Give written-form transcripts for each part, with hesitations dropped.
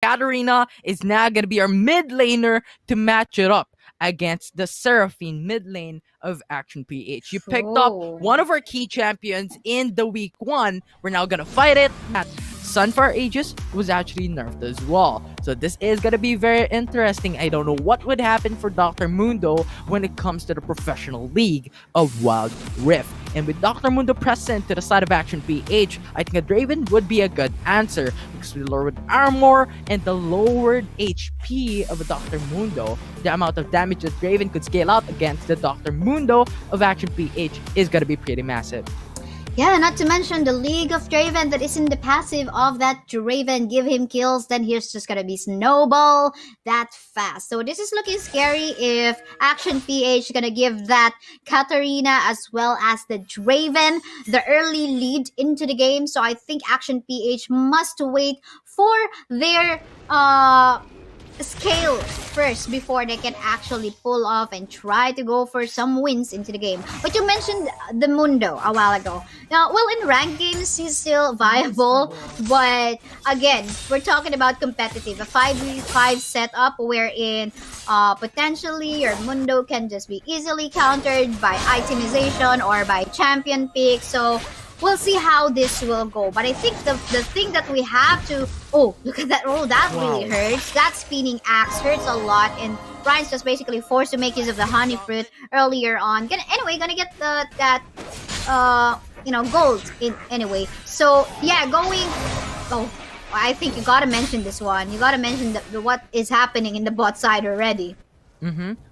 Katarina is now going to be our mid laner to match it up against the Seraphine mid lane of Action PH. You picked up True. one of our key champions in the week 1. We're now going to fight it. Sunfire Aegis was actually nerfed as well. So this is going to be very interesting. I don't know what would happen for Dr. Mundo when it comes to the professional league of Wild Rift. And with Dr. Mundo present to the side of Action PH, I think a Draven would be a good answer because with lowered armor and the lowered HP of a Dr. Mundo, the amount of damage that Draven could scale out against the Dr. Mundo of Action PH is going to be pretty massive. Yeah, not to mention the League of Draven that is in the passive of that Draven. Give him kills, then here's just gonna be snowball that fast. So this is looking scary if Action PH gonna give that Katarina as well as the Draven the early lead into the game. So I think Action PH must wait for their scale first before they can actually pull off and try to go for some wins into the game. But you mentioned the Mundo a while ago. Now, well, in ranked games, he's still viable, but again, we're talking about competitive, a 5v5 setup wherein potentially your Mundo can just be easily countered by itemization or by champion pick. So we'll see how this will go. But I think the thing that we have to... Oh, look at that. Oh, that really hurts. That spinning axe hurts a lot. And Brian's just basically forced to make use of the honey fruit earlier on. Gonna get that gold in anyway. So, yeah, going... Oh, I think you gotta mention this one. You gotta mention what is happening in the bot side already.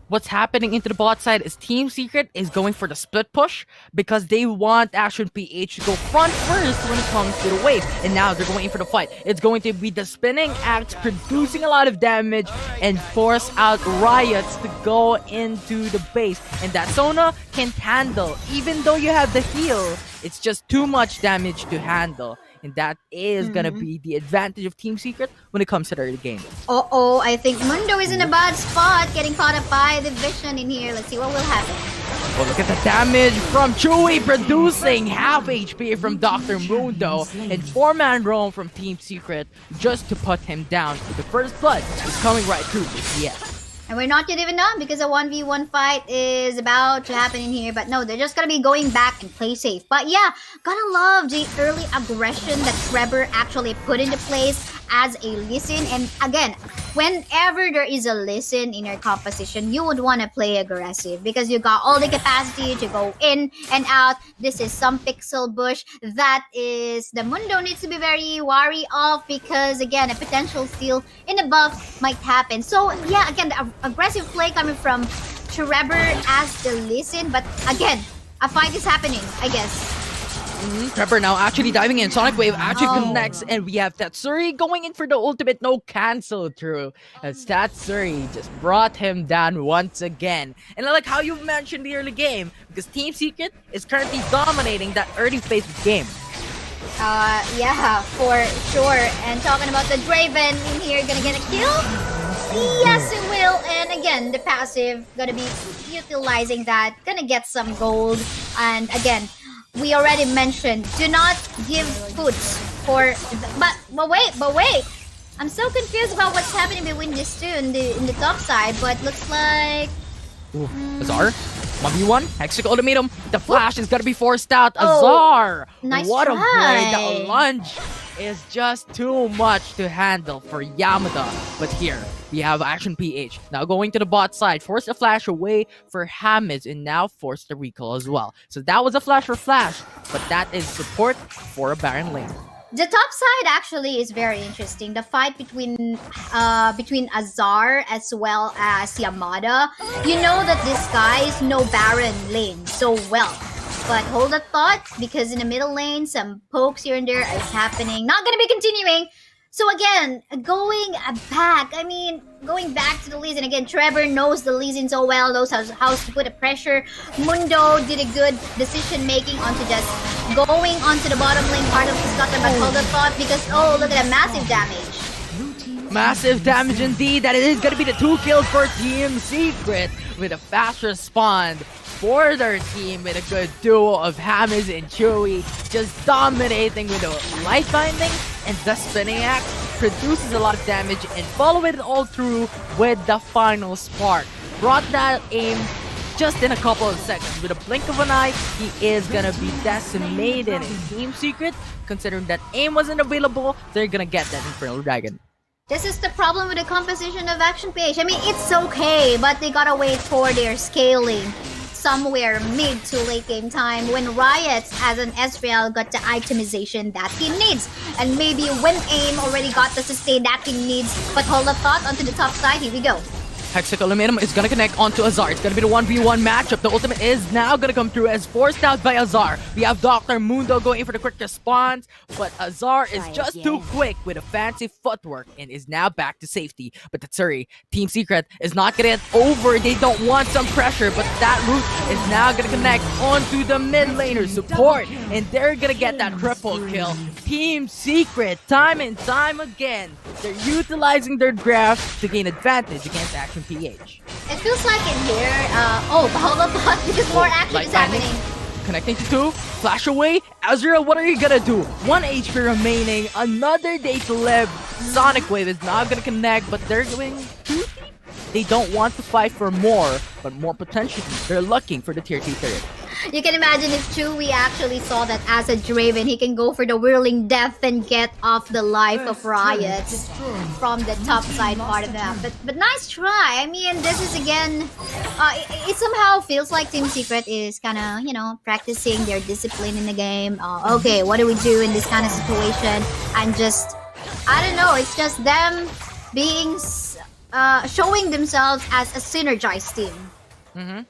What's happening into the bot side is Team Secret is going for the split push because they want Action PH to go front first when it comes to the wave. And now they're going in for the fight. It's going to be the spinning axe producing a lot of damage and force out Riots to go into the base. And that Sona can't handle. Even though you have the heal, it's just too much damage to handle. And that is gonna be the advantage of Team Secret when it comes to the early game. Uh-oh, I think Mundo is in a bad spot, getting caught up by the vision in here. Let's see what will happen. Well, look at the damage from Chewy producing half HP from Dr. Mundo and 4-man roam from Team Secret just to put him down. The first blood is coming right through the CS. And we're not yet even done because a 1v1 fight is about to happen in here. But no, they're just gonna be going back and play safe. But yeah, gotta love the early aggression that Trevor actually put into place as a Lee Sin. And again, whenever there is a Lee Sin in your composition, you would want to play aggressive because you got all the capacity to go in and out. This is some pixel bush that is the Mundo needs to be very wary of because again, a potential steal in the buff might happen. So yeah, again, the aggressive play coming from Trevor as the Lee Sin. But again, a fight is happening, I guess. Trevor now actually diving in. Sonic Wave actually connects, and we have Tatsuri going in for the ultimate no cancel through. As Tatsuri just brought him down once again. And I like how you mentioned the early game, because Team Secret is currently dominating that early phase of the game. Yeah, for sure. And talking about the Draven in here, gonna get a kill? Yes, it will. And again, the passive, gonna be utilizing that, gonna get some gold. And again, we already mentioned, do not give foods for... But wait. I'm so confused about what's happening between these two in the top side, but looks like... Azar? 1v1? Hextech ultimatum. The flash is gonna be forced out. Azar! Nice what try. a play. The lunge is just too much to handle for Yamada. But here, we have Action PH. Now going to the bot side. Force the flash away for Hamiz and now force the recall as well. So that was a flash for Flash, but that is support for a Baron lane. The top side actually is very interesting. The fight between Azar as well as Yamada. You know that this guy is no Baron lane so well. But hold that thought, because in the middle lane, some pokes here and there is happening. Not gonna be continuing. So again, going back to the Lee Sin. Again, Trevor knows the Lee Sin so well, knows how to put a pressure. Mundo did a good decision making onto just going onto the bottom lane part of his cutter, but hold the thought because, oh, look at that massive damage. Massive damage indeed. That is going to be the 2 kills for Team Secret with a fast respawn for their team with a good duo of Hamiz and Chewy just dominating with the light binding and the spinning axe. produces a lot of damage, and follow it all through with the final spark. Brought that aim just in a couple of seconds. With a blink of an eye, he is gonna be decimated. And Team Secret, considering that aim wasn't available, they're gonna get that Infernal Dragon. This is the problem with the composition of Action PH. I mean, it's okay, but they gotta wait for their scaling somewhere mid to late game time when Riot as an Ezreal got the itemization that he needs. And maybe when AIM already got the sustain that he needs. But hold up thought onto the top side, here we go. Hextech Ultimatum is gonna connect onto Azar. It's gonna be the 1v1 matchup. The ultimate is now gonna come through as forced out by Azar. We have Dr. Mundo going for the quick response, but Azar is just too quick with a fancy footwork and is now back to safety. But Tatsuri, Team Secret, is not gonna get over. They don't want some pressure, but that route is now gonna connect onto the mid laner support, and they're gonna get that triple kill. Team Secret, time and time again, they're utilizing their draft to gain advantage against Action PH. It feels like in here, hold up because more action is happening. Connecting to two, flash away. Azrael, what are you gonna do? 1 HP remaining, another day to live. Sonic Wave is not gonna connect, but they're going too deep. They don't want to fight for more, but more potentially, they're looking for the tier 2 turret. You can imagine if Chewie actually saw that as a Draven, he can go for the whirling death and get off the life of Riot from the top side part of the map. But nice try. I mean, this is again, it somehow feels like Team Secret is kind of, you know, practicing their discipline in the game. Okay, what do we do in this kind of situation? And just, I don't know, it's just them being, showing themselves as a synergized team. Mm-hmm.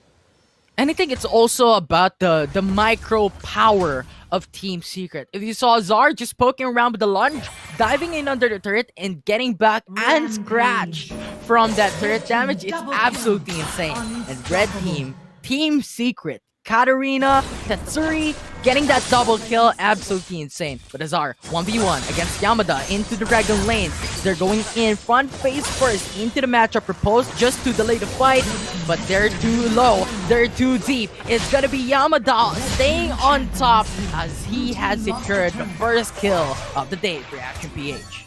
And I think it's also about the micro power of Team Secret. If you saw Azar just poking around with the lunge, diving in under the turret and getting back and scratch from that turret damage, it's absolutely insane. And Red Team, Team Secret, Katarina, Tatsuri, getting that double kill, absolutely insane. But Azar, 1v1 against Yamada into the Dragon lane. They're going in front face first into the matchup proposed just to delay the fight. But they're too low, they're too deep. It's gonna be Yamada staying on top as he has secured the first kill of the day for Action PH.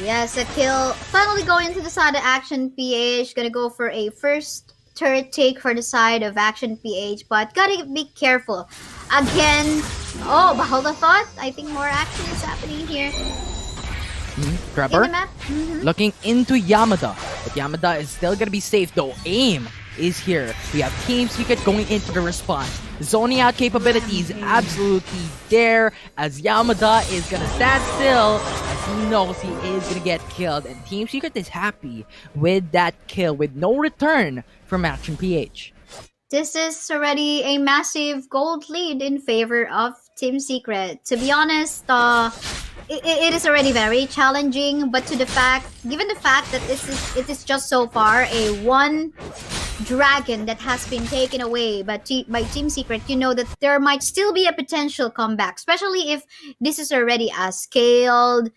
Yes, a kill. Finally going into the side of Action PH. Gonna go for a first turret take for the side of Action PH, but gotta be careful. Again, but hold on thought. I think more action is happening here. Trevor, In the map. looking into Yamada, but Yamada is still gonna be safe though. Aim is here. We have Team Secret going into the response. Zoning out capabilities absolutely there as Yamada is gonna stand still as he knows he is gonna get killed, and Team Secret is happy with that kill with no return from Action PH. This is already a massive gold lead in favor of Team Secret. To be honest, it is already very challenging, but given the fact that it is just so far a one dragon that has been taken away by Team Secret, you know that there might still be a potential comeback, especially if this is already a scaled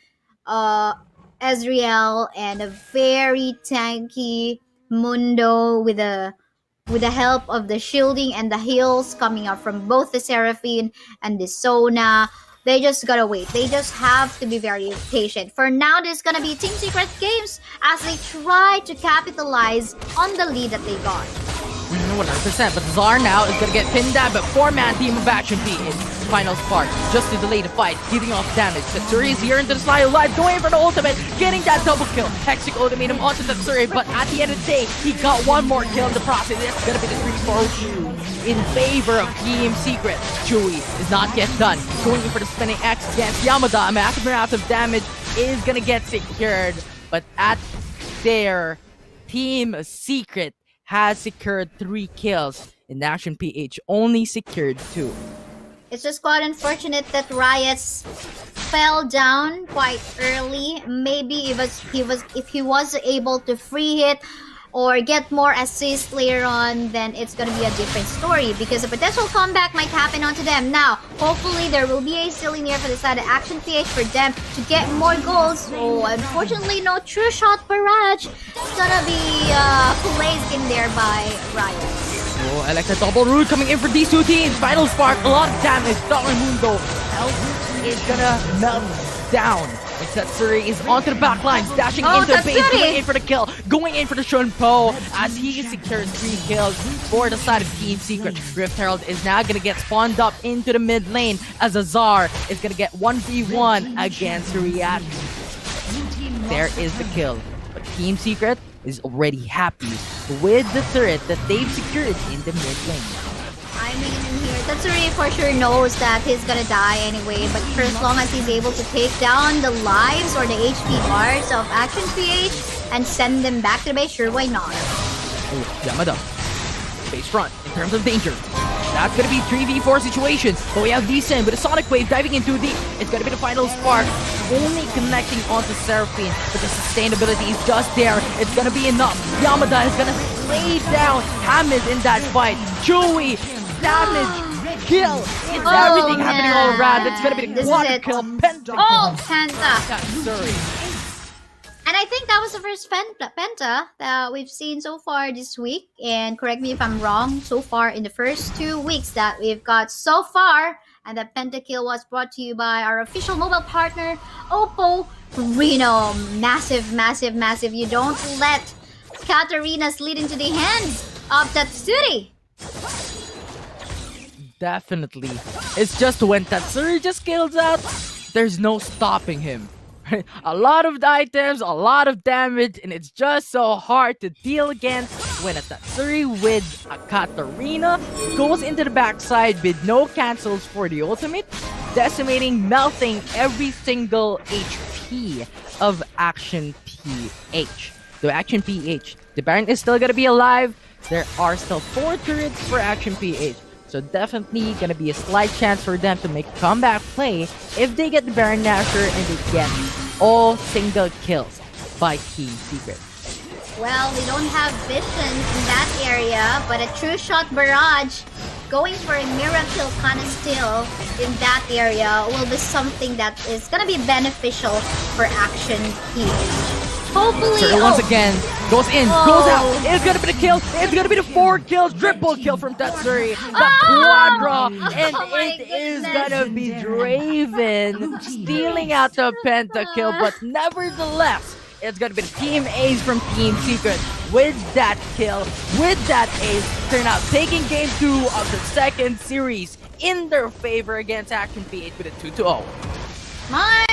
Ezreal and a very tanky Mundo with the help of the shielding and the heals coming up from both the Seraphine and the Sona. They just gotta wait. They just have to be very patient. For now, this is gonna be Team Secret games as they try to capitalize on the lead that they got. 100%, but Zar now is gonna get pinned down, but 4-man team of Action PH. Final spark, just to delay the fight, giving off damage. Tatsuri is here into the slide alive, going for the ultimate, getting that double kill. Hextech ultimatum onto Tatsuri, but at the end of the day, he got one more kill in the process. It's gonna be the 3-4 in favor of Team Secret. Chewie is not yet done. Going in for the spinning X against Yamada. A massive amount of damage is gonna get secured, but at there, Team Secret has secured 3 kills, and Action PH only secured 2. It's just quite unfortunate that Riot's fell down quite early. Maybe if he was able to free hit or get more assists later on, then it's gonna be a different story because a potential comeback might happen onto them. Now, hopefully there will be a steal in here for the side of Action PH for them to get more goals. Oh, unfortunately, no true shot barrage. It's gonna be placed in there by Riot. Oh, I like the double root coming in for these two teams. Final spark, a lot of damage. Dr. Mundo health is gonna melt down And Tetsuri is onto the back lines, dashing Oh, into the base, Tetsuri! going in for the kill, going in for the Shunpo as he secures 3 kills for the side of Team Secret. Rift Herald is now gonna get spawned up into the mid lane as Azar is gonna get 1v1 against React. There is the kill. But Team Secret is already happy with the turret that they've secured in the mid lane. I mean, here, Tatsuri for sure knows that he's gonna die anyway, but for as long as he's able to take down the lives or the HP bars of Action PH and send them back to the base, sure, why not? Oh, Yamada. Base front in terms of danger. That's gonna be 3v4 situation. But we have Decent with a Sonic Wave diving into deep. It's gonna be the final spark. Only connecting onto Seraphine, but the sustainability is just there. It's gonna be enough. Yamada is gonna lay down Hamid in that fight. Chewy, damage, kill. It's everything happening all around. It's gonna be the This is quad it. kill, penta Oh, kill. Penta! Sorry. And I think that was the first Penta that we've seen so far this week. And correct me if I'm wrong, so far in the first 2 weeks that we've got so far. And the Pentakill was brought to you by our official mobile partner, Oppo Reno. Massive, massive, massive. You don't let Katarina slid into the hands of Tatsuri. Definitely. It's just when Tatsuri just kills out, there's no stopping him. A lot of items, a lot of damage, and it's just so hard to deal against when a Tatsuri with a Katarina goes into the backside with no cancels for the ultimate, decimating, melting every single HP of Action PH. So Action PH, the Baron is still gonna be alive. There are still 4 turrets for Action PH. So definitely gonna be a slight chance for them to make a comeback play if they get the Baron Nashor and they get all single kills by Team Secret. Well, we don't have vision in that area, but a true shot barrage going for a miracle kind of still in that area will be something that is gonna be beneficial for Action PH. Hopefully, So once again, goes in, goes out. It's gonna be the kill. It's gonna be the 4 kills, triple kill from Tatsuri. The quadra, and Oh my it is goodness. gonna be Draven stealing out the pentakill. But nevertheless, it's gonna be the Team Ace from Team Secret with that kill, with that ace. Turn out taking game 2 of the second series in their favor against Action PH with a 2-0. my